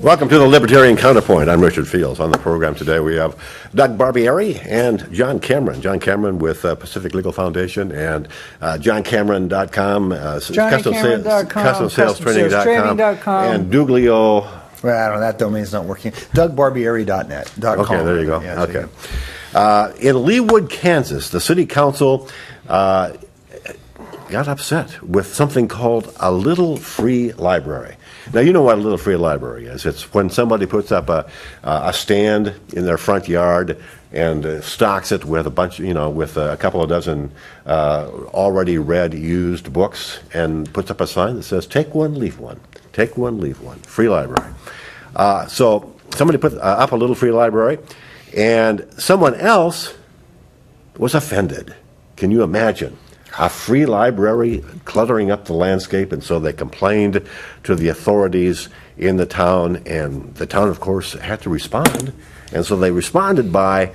Welcome to the Libertarian Counterpoint. I'm Richard Fields. On the program today we have Doug Barbieri and John Cameron. John Cameron with Pacific Legal Foundation and johncameron.com, customsalestraining.com, and Duglio. Well, I don't know, that domain's not working. DougBarbieri.net. Okay, there you go. Yeah, okay. In Leawood, Kansas, the city council got upset with something called a little free library. Now, you know what a little free library is. It's when somebody puts up a stand in their front yard and stocks it with a bunch, with a couple of dozen already read, used books, and puts up a sign that says, "Take one, leave one. Take one, leave one. Free library." So somebody put up a little free library, and someone else was offended. Can you imagine? A free library cluttering up the landscape, and so they complained to the authorities in the town, and the town, of course, had to respond. And so they responded by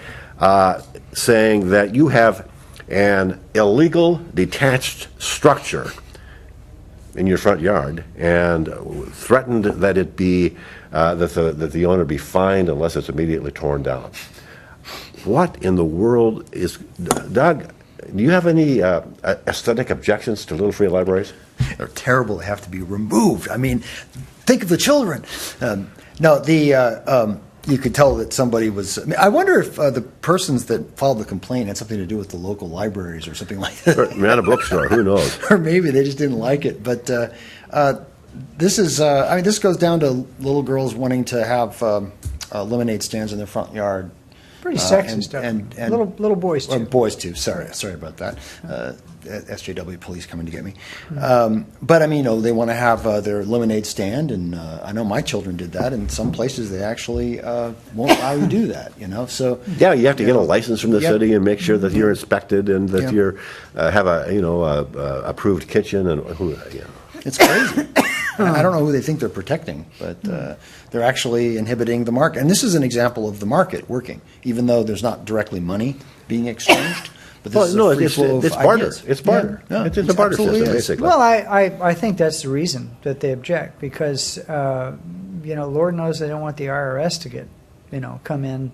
saying that you have an illegal detached structure in your front yard, and threatened that it be that the owner be fined unless it's immediately torn down. What in the world is, Doug? Do you have any aesthetic objections to little free libraries? They're terrible. They have to be removed. I mean, think of the children. You could tell that somebody was. I wonder if the persons that filed the complaint had something to do with the local libraries or something like that. Or at a bookstore, who knows? Or maybe they just didn't like it. But this is. This goes down to little girls wanting to have lemonade stands in their front yard. Pretty sexy stuff. And little boys too. Boys too. Sorry about that. SJW police coming to get me. But I mean, they want to have their lemonade stand, and I know my children did that. And some places they actually won't allow you to do that. So yeah, you have to get a license from the city and make sure that you're inspected and that you're have a approved kitchen and It's crazy. I don't know who they think they're protecting, but they're actually inhibiting the market. And this is an example of the market working, even though there's not directly money being exchanged. But this is a free flow of it's barter. ideas. It's barter. Yeah, no, it's a barter system, basically. Well, I think that's the reason that they object, because Lord knows they don't want the IRS to get come in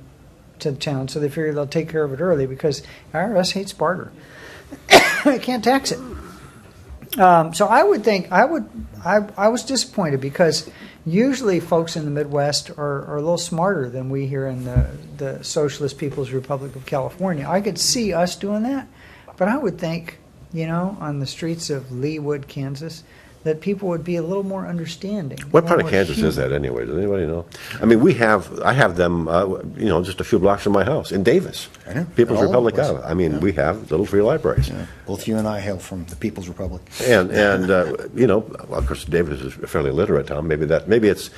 to the town, so they figure they'll take care of it early because IRS hates barter. They can't tax it. So I would think I was disappointed because usually folks in the Midwest are a little smarter than we here in the Socialist People's Republic of California. I could see us doing that, but I would think, on the streets of Leawood, Kansas, that people would be a little more understanding. What part of Kansas is that anyway? Does anybody know? I mean, I have them, just a few blocks from my house in Davis, People's Republic. We have little free libraries. Yeah. Both you and I hail from the People's Republic. And of course, Davis is a fairly literate town. Maybe it's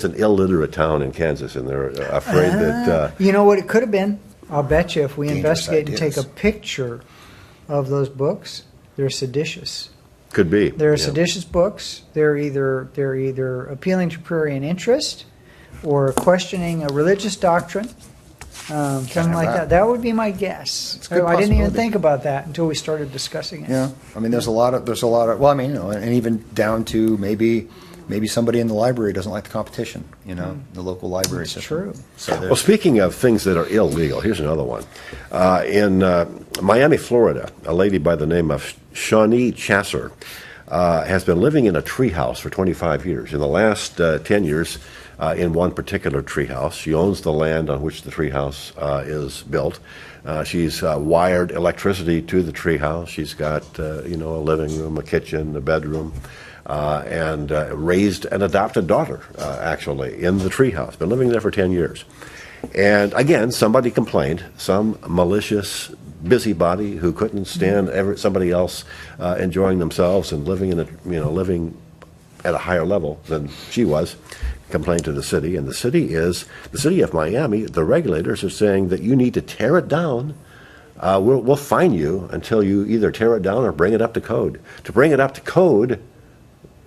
an illiterate town in Kansas, and they're afraid that. You know what it could have been? I'll bet you if we Dangerous investigate ideas. and take a picture of those books, they're seditious. Could be. They're seditious books. They're either appealing to prurient interest or questioning a religious doctrine, something like that. That would be my guess. I didn't even think about that until we started discussing it. Yeah, I mean, there's a lot of. And even down to maybe somebody in the library doesn't like the competition. The local library system. True. Well, speaking of things that are illegal, here's another one. In Miami, Florida, a lady by the name of Shawnee Chasser has been living in a treehouse for 25 years. In the last 10 years, in one particular treehouse, she owns the land on which the treehouse is built. She's wired electricity to the treehouse. She's got a living room, a kitchen, a bedroom. And raised an adopted daughter, actually, in the treehouse. Been living there for 10 years. And again, somebody complained, some malicious busybody who couldn't stand somebody else enjoying themselves and living living at a higher level than she was, complained to the city. And the city of Miami. The regulators are saying that you need to tear it down. We'll fine you until you either tear it down or bring it up to code. To bring it up to code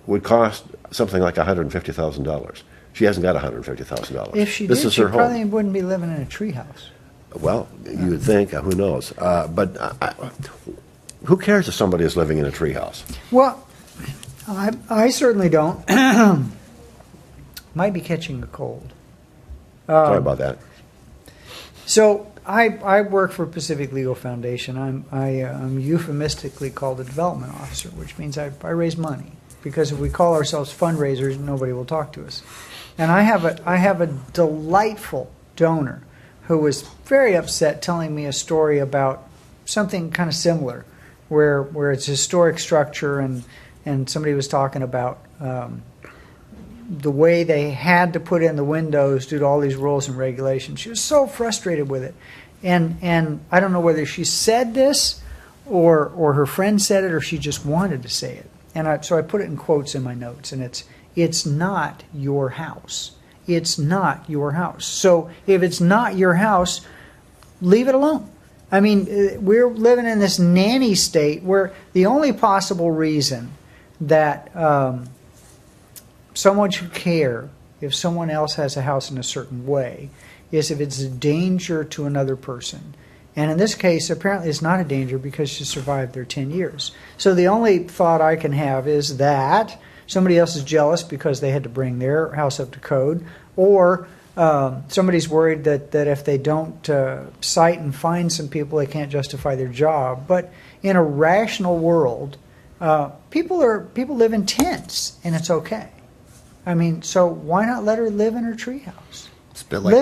would cost something like $150,000. She hasn't got $150,000. If she this did, is she her probably home. wouldn't be living in a treehouse. Well, you would think, who knows? But who cares if somebody is living in a treehouse? Well, I certainly don't. Might be catching a cold. Sorry about that. So I work for Pacific Legal Foundation. I'm euphemistically called a development officer, which means I raise money. Because if we call ourselves fundraisers, nobody will talk to us. And I have a delightful donor who was very upset telling me a story about something kind of similar, where it's a historic structure and somebody was talking about the way they had to put in the windows due to all these rules and regulations. She was so frustrated with it. And I don't know whether she said this or her friend said it or she just wanted to say it. And so I put it in quotes in my notes, and it's not your house. It's not your house. So if it's not your house, leave it alone. I mean, we're living in this nanny state where the only possible reason that someone should care if someone else has a house in a certain way is if it's a danger to another person. And in this case, apparently it's not a danger because she survived their 10 years. So the only thought I can have is that somebody else is jealous because they had to bring their house up to code, or somebody's worried that if they don't cite and fine some people, they can't justify their job. But in a rational world, people live in tents, and it's okay. I mean, so why not let her live in her treehouse? It's a bit like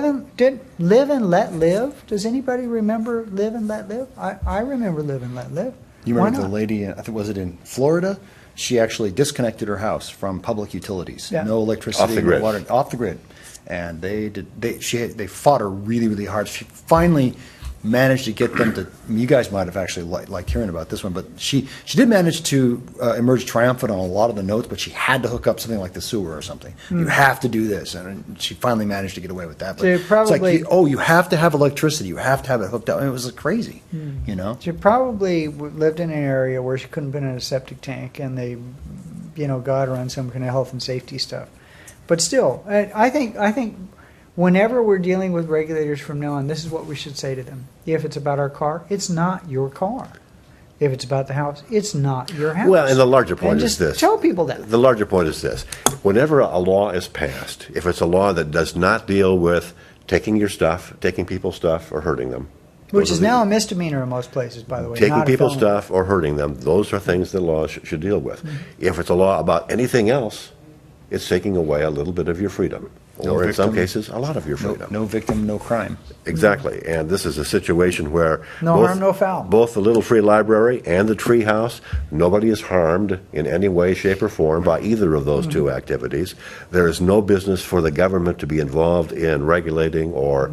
Live and let live. Does anybody remember live and let live? I remember live and let live. you remember the lady, I think was it in Florida? She actually disconnected her house from public utilities. Yeah. No electricity, Off the grid. no water, off the grid. And they fought her really, really hard. She finally managed to get them to, you guys might have actually liked hearing about this one, but she did manage to emerge triumphant on a lot of the notes, but she had to hook up something like the sewer or something. You have to do this. And she finally managed to get away with that. But So it's probably- like, you have to have electricity. You have to have it hooked up. And it was crazy, you know? She probably lived in an area where she couldn't put in a septic tank, and they, got her on some kind of health and safety stuff. But still, I think whenever we're dealing with regulators from now on, this is what we should say to them. If it's about our car, it's not your car. If it's about the house, it's not your house. Well, and the larger point And is just this. tell people that. The larger point is this. Whenever a law is passed, if it's a law that does not deal with taking your stuff, taking people's stuff, or hurting them. Which those is are the- now a misdemeanor in most places, by the way. Taking not a people's felony. stuff or hurting them, those are things the law should deal with. If it's a law about anything else, it's taking away a little bit of your freedom. No Or in some victim. cases, a lot of your freedom. No victim, no crime. Exactly, and this is a situation where No harm, no foul. both the Little Free Library and the Treehouse, nobody is harmed in any way, shape, or form by either of those two activities. There is no business for the government to be involved in regulating or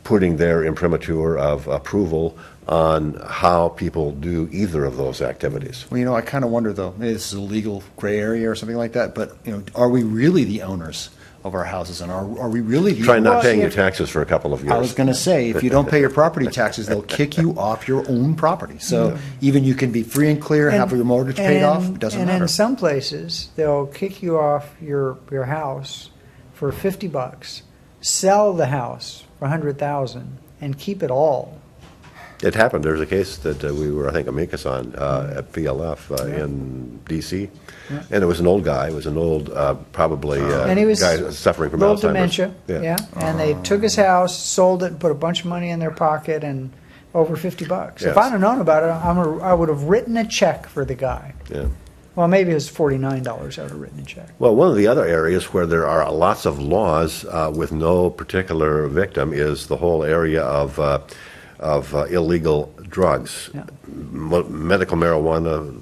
putting their imprimatur of approval on how people do either of those activities. Well, I kind of wonder, though, maybe this is a legal gray area or something like that, but, are we really the owners of our houses? And are we really the Try not Well, paying your if- taxes for a couple of years. I was going to say, if you don't pay your property taxes, they'll kick you off your own property. So even you can be free and clear, have your mortgage paid off, it doesn't and matter. in some places, they'll kick you off your house for $50, sell the house for $100,000, and keep it all. It happened. There's a case that we were, I think, amicus on at PLF in D.C. And it was an old guy. It was an old, probably And he was guy suffering from little Alzheimer's. dementia. Yeah. And they took his house, sold it, and put a bunch of money in their pocket, and over $50. Yes. If I'd have known about it, I would have written a check for the guy. Yeah. Well, maybe it was $49. I would have written a check. Well, one of the other areas where there are lots of laws with no particular victim is the whole area of illegal drugs. Yeah. Medical marijuana,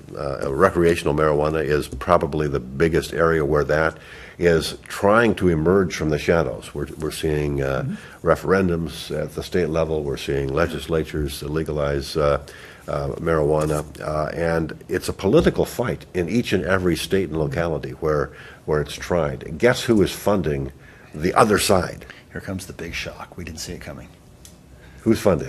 recreational marijuana is probably the biggest area where that is trying to emerge from the shadows. We're seeing referendums at the state level. We're seeing legislatures legalize marijuana, and it's a political fight in each and every state and locality where it's tried. Guess who is funding the other side? Here comes the big shock. We didn't see it coming. Who's funded?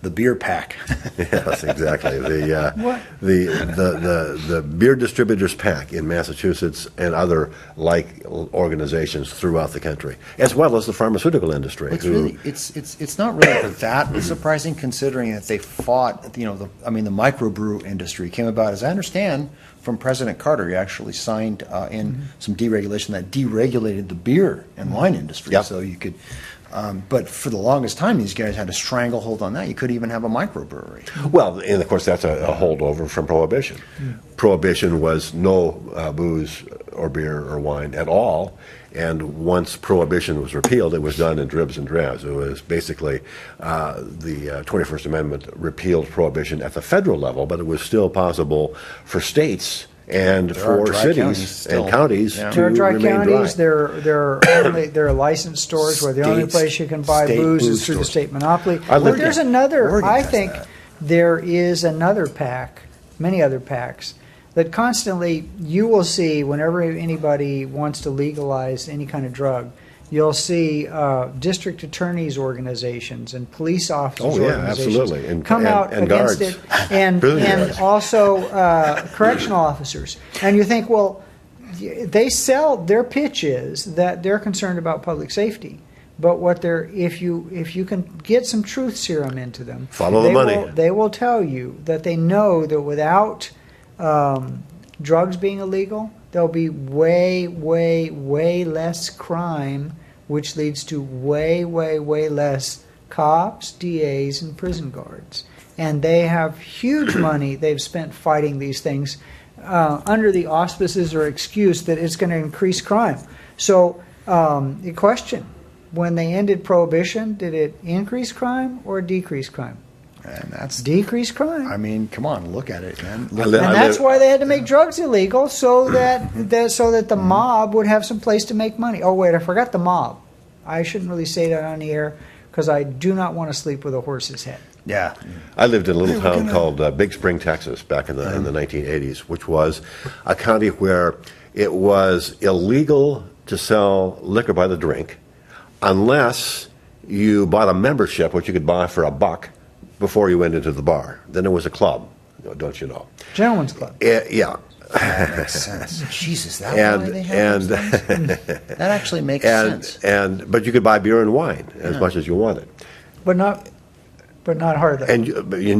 The Beer PAC. Yes, exactly. What? The Beer Distributors PAC in Massachusetts and other like organizations throughout the country, as well as the pharmaceutical industry. It's really, it's not really that surprising, considering that they fought, the microbrew industry came about, as I understand, from President Carter. He actually signed in some deregulation that deregulated the beer and wine industry. Yep. So you could, but for the longest time, these guys had a stranglehold on that. You couldn't even have a microbrewery. Well, and of course that's a holdover from Prohibition. Prohibition was no booze or beer or wine at all, and once Prohibition was repealed, it was done in dribs and drabs. It was basically the 21st Amendment repealed Prohibition at the federal level, but it was still possible for states and for cities and counties to There are dry remain counties. dry. There are licensed stores where the only States- place you can buy state booze booze is through the stores. state monopoly. I But lived there's in- another. Oregon I has think that. there is another PAC, many other PACs, that constantly you will see whenever anybody wants to legalize any kind of drug. You'll see district attorneys' organizations and police officers' Oh, yeah, organizations absolutely. And- come and- out and against guards. it, and Prison and guards. also correctional officers. And you think, well, they sell, their pitch is that they're concerned about public safety, but what they're, if you can get some truth serum into them, Follow the money. they will tell you that they know that without drugs being illegal, there'll be way less crime, which leads to way less cops, DAs, and prison guards. And they have huge money they've spent fighting these things under the auspices or excuse that it's going to increase crime. So the question, when they ended Prohibition, did it increase crime or decrease crime? And that's, Decrease crime. I mean, come on, look at it, man. I And li- that's why they had to make drugs illegal, so that the mob would have some place to make money. Oh wait, I forgot the mob. I shouldn't really say that on the air because I do not want to sleep with a horse's head. Yeah. I lived in a little town called Big Spring, Texas, back in the 1980s, which was a county where it was illegal to sell liquor by the drink unless you bought a membership, which you could buy for $1 before you went into the bar. Then it was a club, don't you know? Gentlemen's Club. Yeah. That makes sense. Jesus, that why they have and those things? That actually makes sense. but you could buy beer and wine as much as you wanted. But not hard liquor. And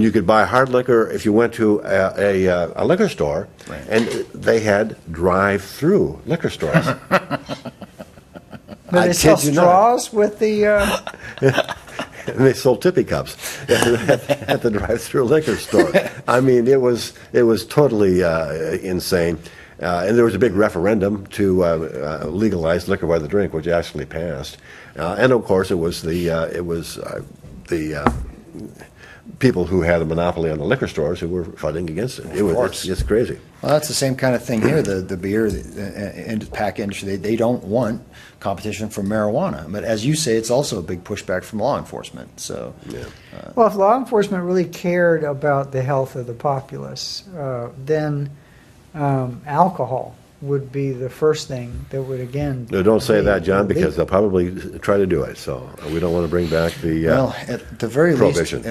you could buy hard liquor if you went to a liquor store, Right. and they had drive-through liquor stores. Do I they sell kid you not. straws with the? And they sold tippy cups at the drive-through liquor store. I mean, it was totally insane. And there was a big referendum to legalize liquor by the drink, which actually passed. And of course, it was the people who had a monopoly on the liquor stores who were fighting against it. It's crazy. Well, that's the same kind of thing here. The beer and PAC industry, they don't want competition from marijuana. But as you say, it's also a big pushback from law enforcement. So, Yeah. Well, if law enforcement really cared about the health of the populace, then alcohol would be the first thing that would again. No, don't say be that, John, because illegal. they'll probably try to do it. So we don't want to bring back the well, at the very prohibition.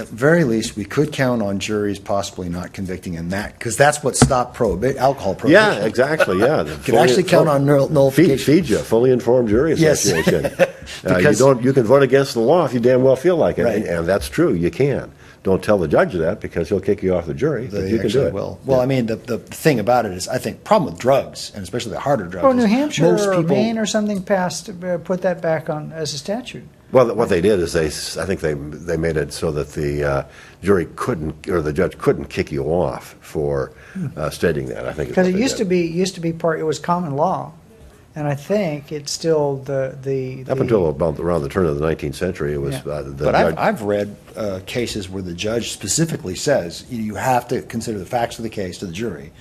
least, we could count on juries possibly not convicting in that, because that's what stopped alcohol prohibition. Yeah, exactly. Yeah, Could actually count on nullification. Feed you, fully informed jury Yes. association. Because- you can vote against the law if you damn well feel like it, Right. and that's true. You can. Don't tell the judge that because he'll kick you off the jury. But They you can do actually it. will. Well, I mean, the thing about it is, I think, problem with drugs, and especially the harder drugs. Oh, New is Hampshire most or people, Maine or something passed put that back on as a statute. Well, what they did is I think they made it so that the jury couldn't, or the judge couldn't kick you off for stating that. I think Because it used to be part. It was common law, and I think it's still the up until about around the turn of the 19th century. It was Yeah. the But judge. I've read cases where the judge specifically says you have to consider the facts of the case to the jury,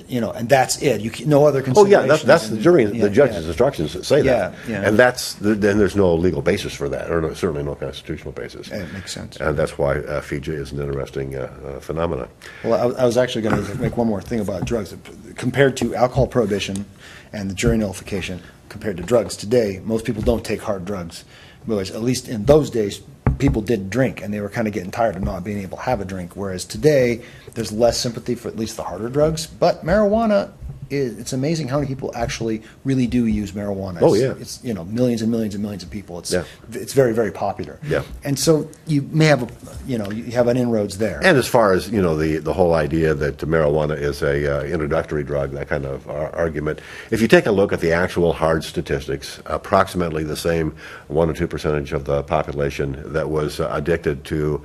and that's it. No other Oh considerations. yeah, that's the jury. Yeah, The judge's yeah. instructions that say that, Yeah, yeah. and then there's no legal basis for that, or certainly no constitutional basis. It makes sense. And that's why Fiji is an interesting phenomenon. Well, I was actually going to make one more thing about drugs. Compared to alcohol prohibition and the jury nullification, compared to drugs today, most people don't take hard drugs. Whereas, at least in those days, people did drink, and they were kind of getting tired of not being able to have a drink. Whereas today, there's less sympathy for at least the harder drugs. But marijuana, it's amazing how many people actually really do use marijuana. Oh, yeah. It's millions and millions and millions of people. It's Yeah. it's very, very popular. Yeah. And so you may have you have an inroads there. And as far as the whole idea that marijuana is a introductory drug, that kind of argument, if you take a look at the actual hard statistics, approximately the same 1 or 2% of the population that was addicted to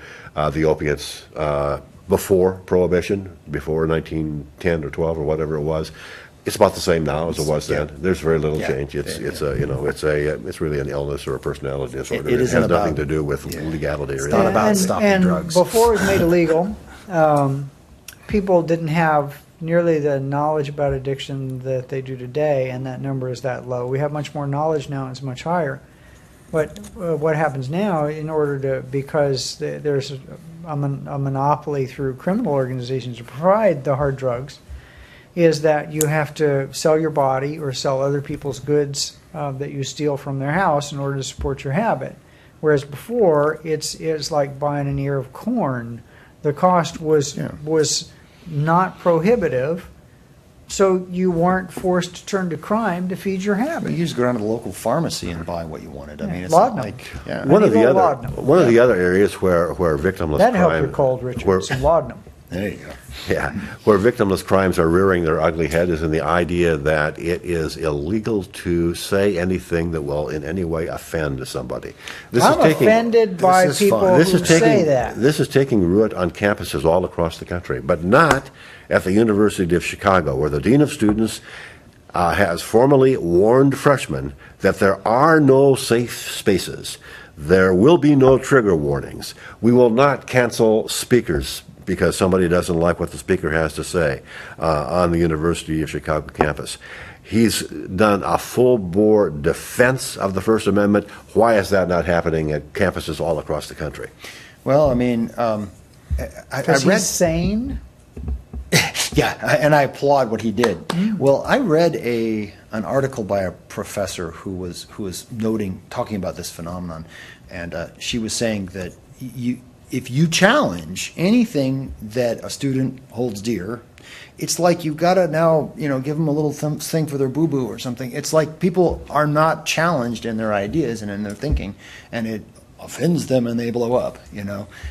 the opiates before Prohibition, before 1910 or 12 or whatever it was. It's about the same now as it was then. There's very little change. It's really an illness or a personality disorder. It has isn't nothing about- to do with legality or not anything. about stopping and drugs. Before it was made illegal, people didn't have nearly the knowledge about addiction that they do today, and that number is that low. We have much more knowledge now, and it's much higher. But what happens now, because there's a monopoly through criminal organizations to provide the hard drugs, is that you have to sell your body or sell other people's goods that you steal from their house in order to support your habit. Whereas before, it's like buying an ear of corn. The cost was not prohibitive, so you weren't forced to turn to crime to feed your habit. You just go down to the local pharmacy and buy what you wanted. I mean, it's laudanum. not like One of the Illegal other laudanum. areas where victimless That helped crime your cold, Richard. where- Some laudanum. There you go. Yeah, where victimless crimes are rearing their ugly head is in the idea that it is illegal to say anything that will in any way offend somebody. I'm offended by this is people fine. who say that. This is taking root on campuses all across the country, but not at the University of Chicago, where the Dean of Students has formally warned freshmen that there are no safe spaces. There will be no trigger warnings. We will not cancel speakers because somebody doesn't like what the speaker has to say on the University of Chicago campus. He's done a full-bore defense of the First Amendment. Why is that not happening at campuses all across the country? Well, I mean, I Because read. he's sane. Yeah, and I applaud what he did. Well, I read an article by a professor who was talking about this phenomenon, and she was saying that if you challenge anything that a student holds dear, it's like you've got to now give them a little thing for their boo boo or something. It's like people are not challenged in their ideas and in their thinking, and it offends them and they blow up,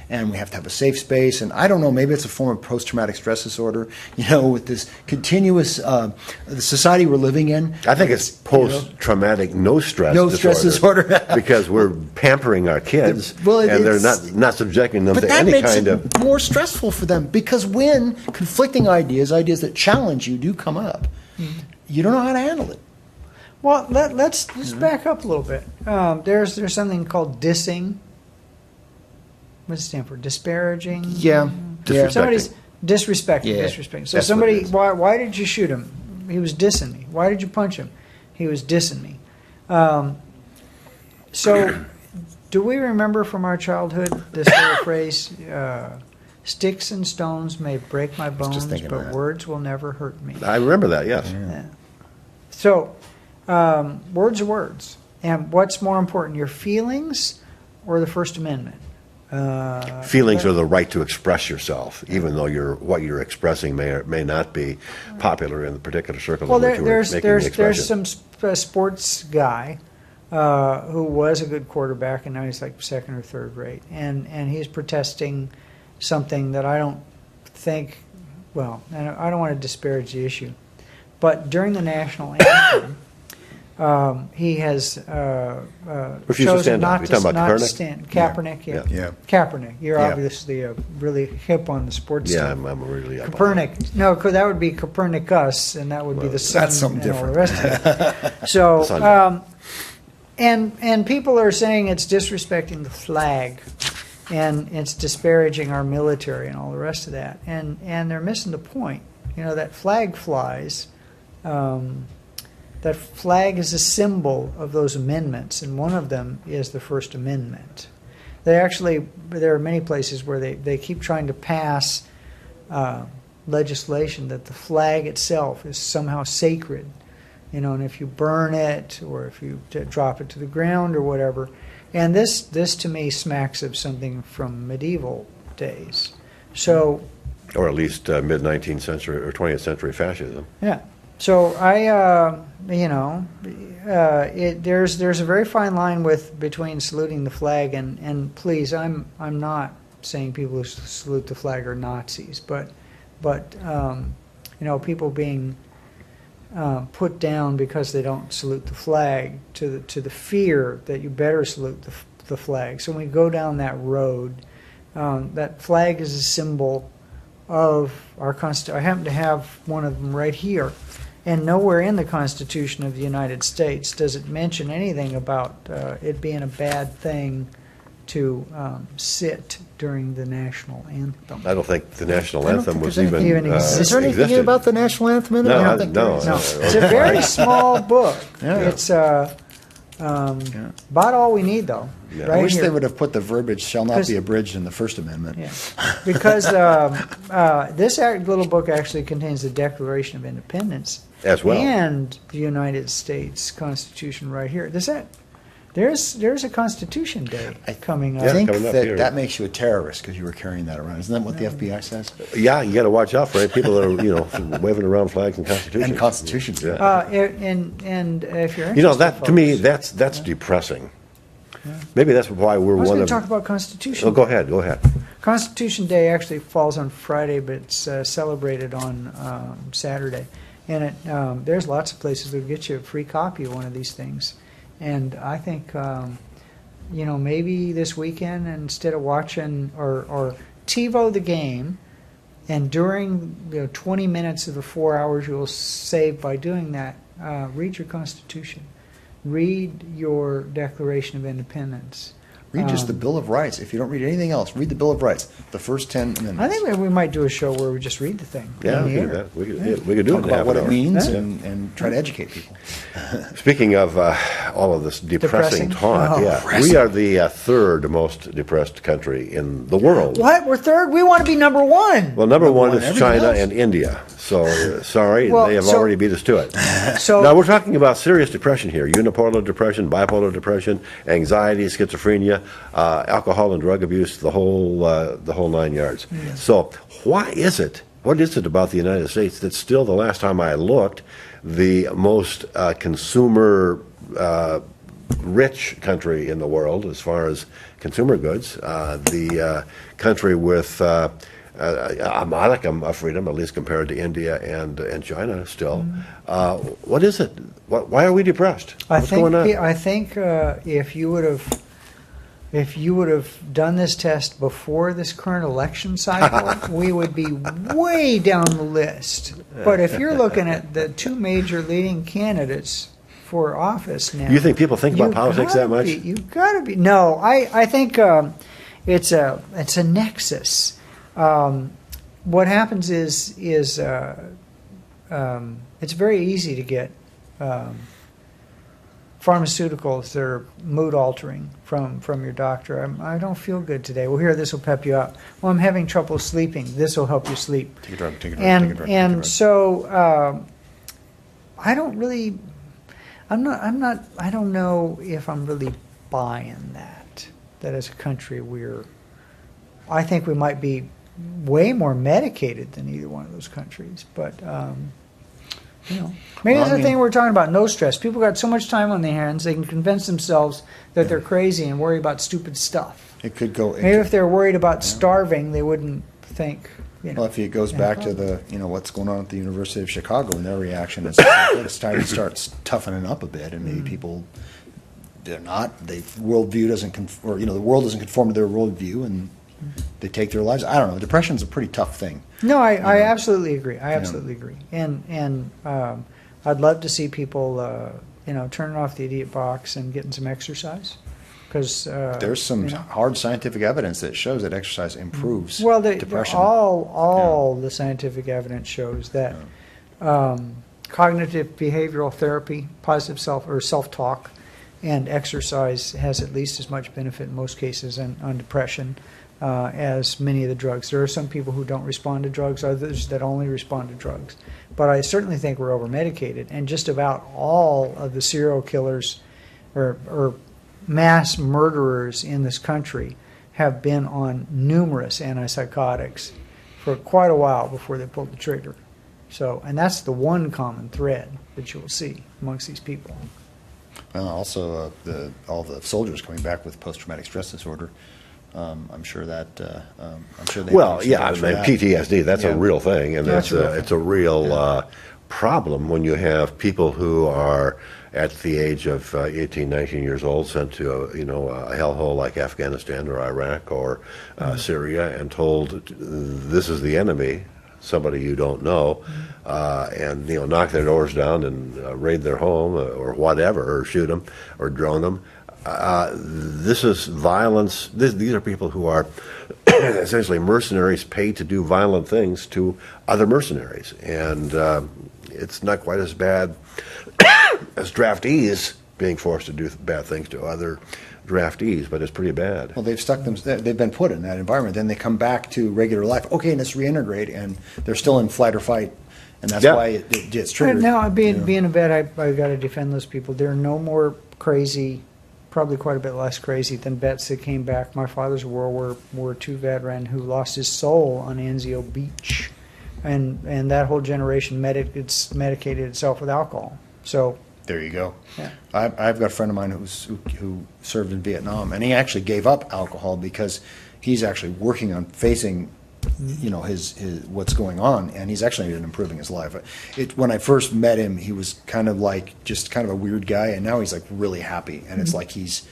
and we have to have a safe space. And I don't know, maybe it's a form of post-traumatic stress disorder, with this continuous, the society we're living in. I think it's post-traumatic no stress disorder. because we're pampering our kids Well, and they're it's- not subjecting them But to that any makes kind it of... more stressful for them, because when conflicting ideas that challenge you do come up, you don't know how to handle it. Well, let's back up a little bit. There's something called dissing. What does it stand for? Disparaging? Yeah. Disrespecting. Somebody's disrespecting. Yeah, Disrespecting. So that's somebody, what it is. why did you shoot him? He was dissing me. Why did you punch him? He was dissing me. So, do we remember from our childhood this little phrase? Sticks and stones may break my bones, just thinking but that. words will never hurt me. I remember that, yes. Yeah. So, words are words. And what's more important, your feelings or the First Amendment? Feelings are the right to express yourself, even though what you're expressing may or may not be popular in the particular circle Well, in which you're making the there's expression. some sports guy who was a good quarterback, and now he's like second or third rate, and he's protesting something that I don't think. Well, I don't want to disparage the issue, but during the national anthem, he has Refused to stand up. not You're to, talking about not to Kaepernick? stand. Kaepernick, yeah. Yeah. Kaepernick. You're Yeah. obviously really hip on the sports Yeah, stuff. I'm really up on Copernic. No, that would be Copernicus, and that would be the sun that's something and all the different. rest of it. So, Sun. and people are saying it's disrespecting the flag, and it's disparaging our military and all the rest of that, and they're missing the point. That flag flies. That flag is a symbol of those amendments, and one of them is the First Amendment. There are many places where they keep trying to pass legislation that the flag itself is somehow sacred, and if you burn it or if you drop it to the ground or whatever, And this to me smacks of something from medieval days. So, Or at least mid-19th century or 20th century fascism. yeah. So there's a very fine line between saluting the flag and please, I'm not saying people who salute the flag are Nazis, but people being put down because they don't salute the flag to the fear that you better salute the flag. So when we go down that road, that flag is a symbol of our Constitution. I happen to have one of them right here. And nowhere in the Constitution of the United States does it mention anything about it being a bad thing to sit during the national anthem. I don't think the national I don't anthem think was there's even anything even Is there anything existed. about the national anthem in it? No, I don't think there is. No, it's a very small book. Yeah. It's about all we need, though. Yeah. Right I wish here. they would have put the verbiage "shall not 'Cause- be abridged" in the First Amendment. Yeah, because this little book actually contains the Declaration of Independence As well. and the United States Constitution right here. There's a Constitution Day coming up. I think coming up here. that makes you a terrorist because you were carrying that around. Isn't that what the FBI says? Yeah, you got to watch out for it. People that are, waving around flags and constitutions. And constitutions. Yeah. And if you're interested, That to me, folks, that's depressing. Maybe that's why we're I was one going of. to talk about Constitution. Oh, go ahead. Constitution Day actually falls on Friday, but it's celebrated on Saturday. And there's lots of places that will get you a free copy of one of these things. And I think, maybe this weekend, instead of watching or TiVo the game, and during 20 minutes of the 4 hours you'll save by doing that, read your Constitution. Read your Declaration of Independence. Read just the Bill of Rights. If you don't read anything else, read the Bill of Rights. The first 10 amendments. I think we might do a show where we just read the thing. Yeah, on we the could do air. that. We could do Talk it in about half what an it hour. means Yeah. and try to educate people. Speaking of all of this depressing talk, we are the third most depressed country in the world. What? We're third? We want to be number one. Well, number one is everything China else. and India. So, sorry, Well, they have so- already beat us to it. So Now, we're talking about serious depression here. Unipolar depression, bipolar depression, anxiety, schizophrenia, alcohol and drug abuse, the whole 9 yards. So, what is it about the United States that's still, the last time I looked, the most consumer rich country in the world as far as consumer goods, the country with a modicum of freedom, at least compared to India and China still. What is it? Why are we depressed? What's going on? I think if you would have done this test before this current election cycle, we would be way down the list. But if you're looking at the two major leading candidates for office now, You think people think about politics that much? You've got to be. No, I think it's a nexus. What happens is it's very easy to get pharmaceuticals that are mood altering from your doctor. I don't feel good today. Well, here, this will pep you up. Well, I'm having trouble sleeping. This will help you sleep. Take a drug, take a drug, And take a drug, take a and drug. so I don't really. I don't know if I'm really buying that. That as a country I think we might be way more medicated than either one of those countries. But maybe Well, that's the thing we're talking about. No stress. People got so much time on their hands; they can convince themselves that they're crazy and worry about stupid stuff. It could go. Maybe if they're worried about starving, they wouldn't think. Well, if it goes back to the, what's going on at the University of Chicago, and their reaction is it's time to start toughening up a bit, and maybe people, the worldview doesn't, the world doesn't conform to their worldview, and they take their lives. I don't know. Depression's a pretty tough thing. No, I absolutely agree. I absolutely agree. And I'd love to see people, turning off the idiot box and getting some exercise. Because There's some hard scientific evidence that shows that exercise improves depression. All the scientific evidence shows that cognitive behavioral therapy, positive self-talk, and exercise has at least as much benefit in most cases on depression as many of the drugs. There are some people who don't respond to drugs, others that only respond to drugs. But I certainly think we're over-medicated, and just about all of the serial killers or mass murderers in this country have been on numerous antipsychotics for quite a while before they pulled the trigger. So, and that's the one common thread that you will see amongst these people. Also, all the soldiers coming back with post-traumatic stress disorder. I'm sure that. I'm sure they. Well, yeah, I mean, that. PTSD, that's Yeah. a real thing, and That's a real it's a real problem when you have people who are at the age of 18, 19 years old sent to a hellhole like Afghanistan or Iraq or Syria and told this is the enemy, somebody you don't know, and knock their doors down and raid their home or whatever, or shoot them or drone them. This is violence. These are people who are essentially mercenaries paid to do violent things to other mercenaries, and it's not quite as bad as draftees being forced to do bad things to other draftees, but it's pretty bad. Well, they've been put in that environment. Then they come back to regular life. Okay, and let's reintegrate, and they're still in flight or fight, and that's Yeah. why it gets triggered. Now, being a vet, I've got to defend those people. They're no more crazy, probably quite a bit less crazy than vets that came back. My father's a World War II veteran who lost his soul on Anzio Beach, and that whole generation medicated itself with alcohol. So There you go. Yeah. I've got a friend of mine who served in Vietnam, and he actually gave up alcohol because he's actually working on facing, his what's going on, and he's actually been improving his life. When I first met him, he was kind of like just kind of a weird guy, and now he's like really happy, and it's like it's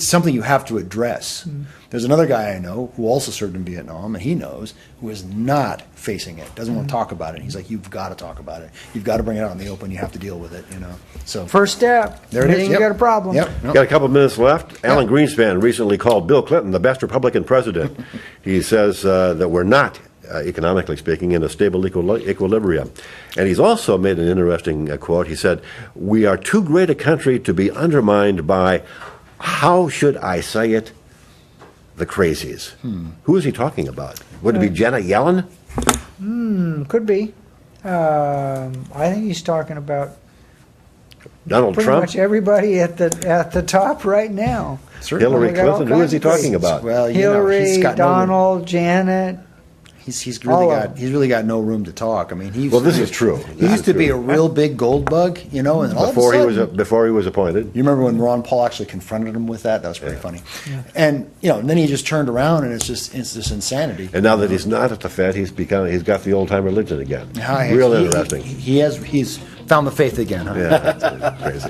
something you have to address. There's another guy I know who also served in Vietnam, and he knows, who is not facing it, doesn't want to talk about it. He's like, you've got to talk about it. You've got to bring it out in the open. You have to deal with it, So first step, there it is. admitting Yep. you got a problem. Yep. Got a couple of minutes left. Alan Greenspan recently called Bill Clinton the best Republican president. He says that we're not, economically speaking, in a stable equilibrium. And he's also made an interesting quote. He said, "We are too great a country to be undermined by, how should I say it, the crazies." Who is he talking about? Would it be Janet Yellen? Could be. I think he's talking about Donald pretty Trump? much everybody at the top right now. Hillary They got all Clinton? Who is he kinds of talking about? Well, Hillary, he's got Donald, Janet. He's All of them. really got no room to talk. I mean, Well, this is true. He This used is to be true. a real big gold bug, and all of a Before sudden, he was appointed. you remember when Ron Paul actually confronted him with that? That was pretty funny. And and then he just turned around, and it's just insanity. And now that he's not at the Fed, he's got the old time religion again. Real interesting. He's found the faith again. Huh? Yeah, that's crazy.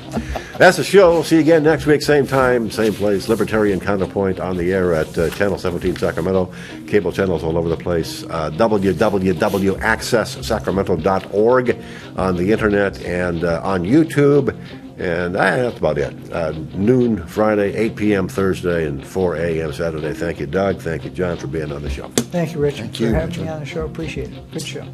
That's the show. We'll see you again next week, same time, same place. Libertarian Counterpoint on the air at Channel 17 Sacramento. Cable channels all over the place. www.accesssacramento.org on the internet and on YouTube. And that's about it. Noon Friday, 8 p.m. Thursday, and 4 a.m. Saturday. Thank you, Doug. Thank you, John, for being on the show. Thank you, Richard, you, for having Richard. me on the show. Appreciate it. Good show.